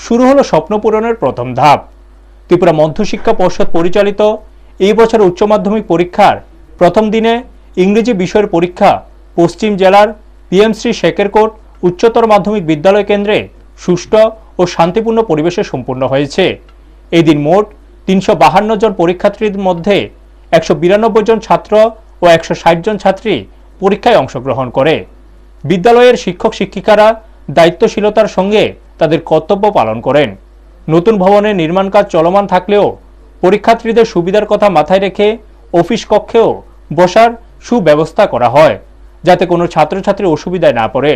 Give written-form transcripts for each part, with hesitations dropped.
শুরু হলো স্বপ্ন পূরণের প্রথম ধাপ। ত্রিপুরা মধ্যশিক্ষা পর্ষদ পরিচালিত এই বছর উচ্চ মাধ্যমিক পরীক্ষার প্রথম দিনে ইংরেজি বিষয়ের পরীক্ষা পশ্চিম জেলার পিএমসি শেখেরকোট উচ্চতর মাধ্যমিক বিদ্যালয় কেন্দ্রে সুষ্ঠু ও শান্তিপূর্ণ পরিবেশে সম্পূর্ণ হয়েছে। এই দিন মোট 352 জন পরীক্ষার্থীর মধ্যে 192 জন ছাত্র ও 160 জন ছাত্রী পরীক্ষায় অংশগ্রহণ করে। বিদ্যালয়ের শিক্ষক শিক্ষিকারা দায়িত্বশীলতার সঙ্গে তাদের কর্তব্য পালন করেন। নতুন ভবনের নির্মাণ কাজ চলমান থাকলেও পরীক্ষার্থীদের সুবিধার কথা মাথায় রেখে অফিস কক্ষেও বসার সুব্যবস্থা করা হয়, যাতে কোনো ছাত্রছাত্রী অসুবিধায় না পড়ে।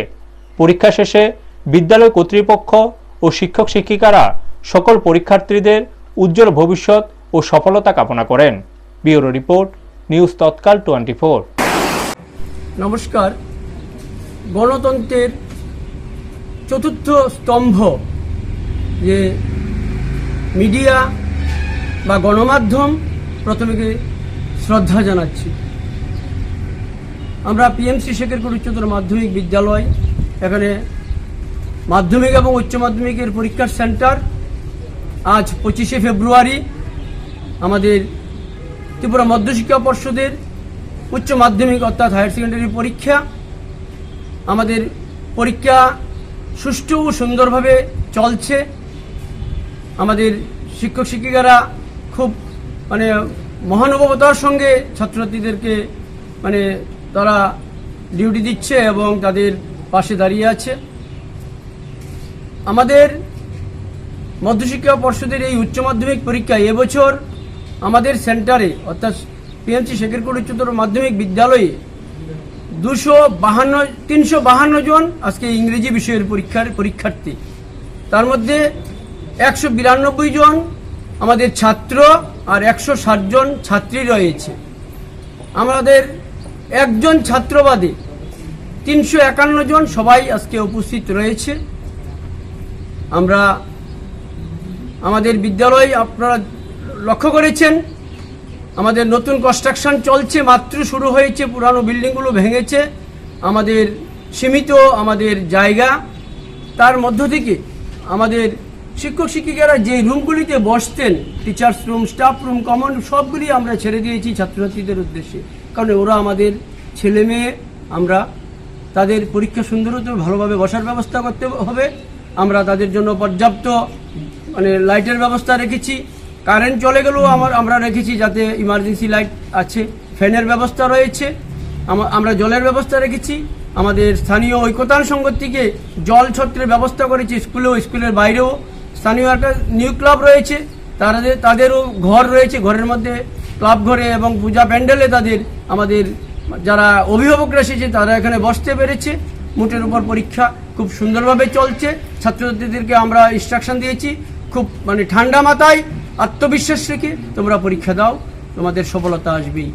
পরীক্ষা শেষে বিদ্যালয় কর্তৃপক্ষ ও শিক্ষক শিক্ষিকারা সকল পরীক্ষার্থীদের উজ্জ্বল ভবিষ্যৎ ও সফলতা কামনা করেন। ব্যুরো রিপোর্ট, নিউজ তৎকাল 24। নমস্কার। গণতন্ত্রের চতুর্থ স্তম্ভ যে মিডিয়া বা গণমাধ্যম, প্রথমে শ্রদ্ধা জানাচ্ছি। আমরা পিএমসি শেখেরকোট উচ্চতর মাধ্যমিক বিদ্যালয়, এখানে মাধ্যমিক এবং উচ্চ মাধ্যমিকের পরীক্ষার সেন্টার। আজ 25শে ফেব্রুয়ারি আমাদের ত্রিপুরা মধ্যশিক্ষা পর্ষদের উচ্চ মাধ্যমিক অর্থাৎ হায়ার সেকেন্ডারি পরীক্ষা। আমাদের পরীক্ষা সুষ্ঠু ও সুন্দরভাবে চলছে। আমাদের শিক্ষক শিক্ষিকারা খুব মহানুভবতার সঙ্গে ছাত্রছাত্রীদেরকে তারা ডিউটি দিচ্ছে এবং তাদের পাশে দাঁড়িয়ে আছে। আমাদের মধ্যশিক্ষা পর্ষদের এই উচ্চ মাধ্যমিক পরীক্ষায় এবছর আমাদের সেন্টারে অর্থাৎ পিএমসি শেখেরকোট উচ্চতর মাধ্যমিক বিদ্যালয়ে 352 জন আজকে ইংরেজি বিষয়ের পরীক্ষার্থী। তার মধ্যে 192 জন আমাদের ছাত্র আর 160 জন ছাত্রী রয়েছে। আমাদের একজন ছাত্র বাদে 351 জন সবাই আজকে উপস্থিত রয়েছে। আমরা আমাদের বিদ্যালয় আপনারা লক্ষ্য করেছেন, আমাদের নতুন কনস্ট্রাকশন চলছে, মাত্র শুরু হয়েছে। পুরানো বিল্ডিংগুলো ভেঙেছে। আমাদের সীমিত আমাদের জায়গা, তার মধ্য থেকে আমাদের শিক্ষক শিক্ষিকারা যে রুমগুলিতে বসতেন, teachers room, staff room, common, সবগুলি আমরা ছেড়ে দিয়েছি ছাত্রছাত্রীদের উদ্দেশ্যে। কারণ ওরা আমাদের ছেলে মেয়ে, আমরা তাদের পরীক্ষা সুন্দরভাবে ভালোভাবে বসার ব্যবস্থা করতে হবে। আমরা তাদের জন্য পর্যাপ্ত লাইটের ব্যবস্থা রেখেছি। কারেন্ট চলে গেলেও আমরা রেখেছি যাতে ইমার্জেন্সি লাইট আছে। ফ্যানের ব্যবস্থা রয়েছে। আমরা জলের ব্যবস্থা রেখেছি। আমাদের স্থানীয় ঐক্যতান সংঘ থেকে জল ছত্রের ব্যবস্থা করেছি স্কুলেও, স্কুলের বাইরেও। স্থানীয় একটা নিউ ক্লাব রয়েছে, তাদেরও ঘর রয়েছে। ঘরের মধ্যে ক্লাব ঘরে এবং পূজা প্যান্ডেলে আমাদের যারা অভিভাবকরা এসেছে তারা এখানে বসতে পেরেছে। মোটের উপর পরীক্ষা খুব সুন্দরভাবে চলছে। ছাত্রছাত্রীদেরকে আমরা ইনস্ট্রাকশন দিয়েছি, খুব ঠান্ডা মাথায় আত্মবিশ্বাস রেখে তোমরা পরীক্ষা দাও, তোমাদের সফলতা আসবেই।